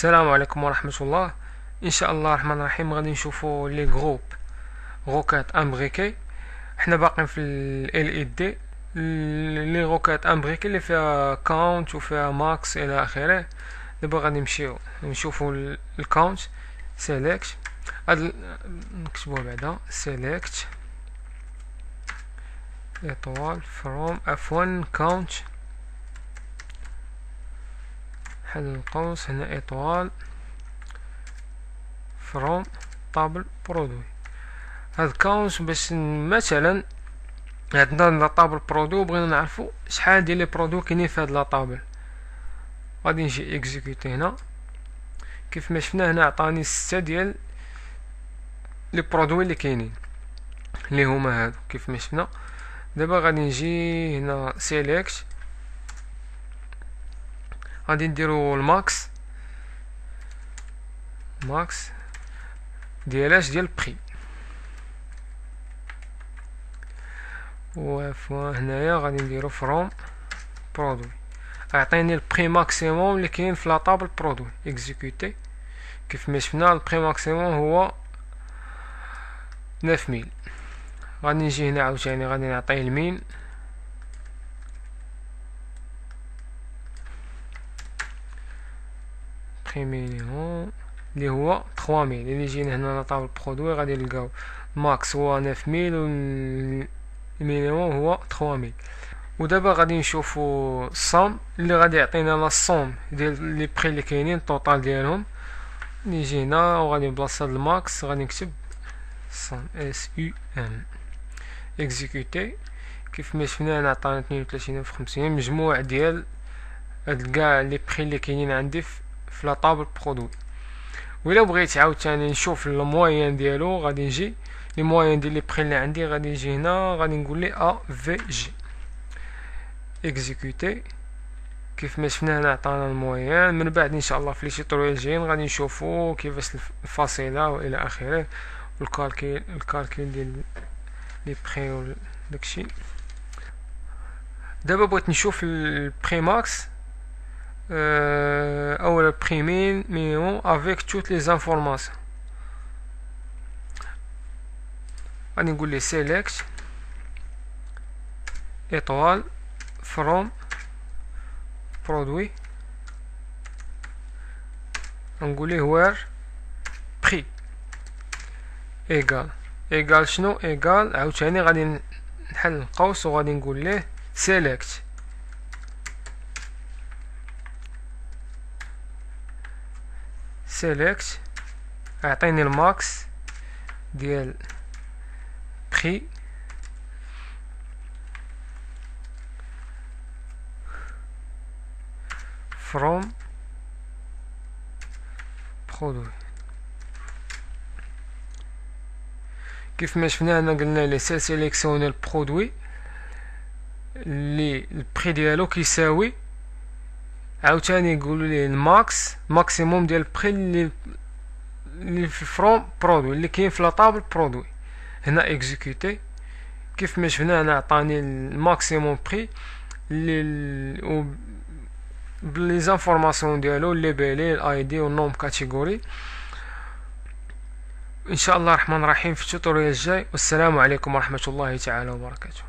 السلام عليكم ورحمة الله. ان شاء الله الرحمن الرحيم غادي نشوفوا لي جروب روكات امبريكي. حنا باقين في ال اي دي، لي روكات امبريكي اللي فيها كاونت وفيها ماكس الى اخره. دابا غادي نمشيو نشوفوا الكاونت. سيليكت، نكتبوها بعدا سيليكت ايطوال فروم اف1 كاونت، حل القوس هنا ايطوال فروم طابل برودوي. هاد كاونت باش مثلا عندنا لا طابل برودوي وبغينا نعرفو شحال ديال لي برودوي كاينين في هاد لا طابل. غادي نجي اكزيكوتي هنا، كيف ما شفنا هنا عطاني 6 ديال لي برودوي اللي كاينين اللي هما هادو كيف ما شفنا. دابا غادي نجي هنا سيليكت، غادي نديرو الماكس ديال البري، و هنايا غادي نديرو فروم برودوي. اعطيني البري ماكسيموم اللي كاين في لاطابل برودوي. اكزيكوتي، كيف ما شفنا البري ماكسيموم هو 9000. غادي نجي هنا عاوتاني غادي نعطيه المين، بري مينيموم اللي هو 3000. اللي جينا هنا لاطابل برودوي غادي نلقاو ماكس هو 9000 و المينيموم هو 3000. ودابا غادي نشوفو الصوم اللي غادي يعطينا لا الصوم ديال لي بري اللي كاينين الطوطال ديالهم. نيجي هنا وغادي بلاصه الماكس غادي نكتب صوم اس يو ام. اكزيكوتي، كيف ما شفنا انا عطانا 32500 مجموع ديال هاد كاع لي بري اللي كاينين عندي في لا طابل برودوي. وإلا بغيت عاوتاني نشوف الموين ديالو غادي نجي لي موين ديال لي بري اللي عندي، غادي نجي هنا غادي نقول لي ا في جي. اكزيكوتي، كيف ما شفنا هنا عطانا الموين. من بعد ان شاء الله في لي توتوريال جايين غادي نشوفو كيفاش الفاصله والى اخره، الكالكيل ديال لي بري و داكشي. دابا بغيت نشوف البري ماكس او البري مينيموم افيك توت لي زانفورماسيون. غادي نقول ليه سيليكت ايطوال فروم برودوي، نقول ليه وير بري ايغال شنو ايغال. عاوتاني غادي نحل القوس وغادي نقول ليه سيليكت اعطيني الماكس ديال بري فروم برودوي. كيف ما شفنا هنا قلنا لي سيليكسيوني البرودوي اللي البري ديالو كيساوي، عاوتاني يقولوا لي الماكس ماكسيموم ديال البري اللي في فروم برودوي اللي كاين في لاطابل برودوي. هنا اكزيكوتي، كيف ما شفنا هنا عطاني الماكسيموم بري اللي بلي زانفورماسيون ديالو اللي بالي الاي دي والنوم كاتيجوري. ان شاء الله الرحمن الرحيم في التوتوريال الجاي، والسلام عليكم ورحمة الله تعالى وبركاته.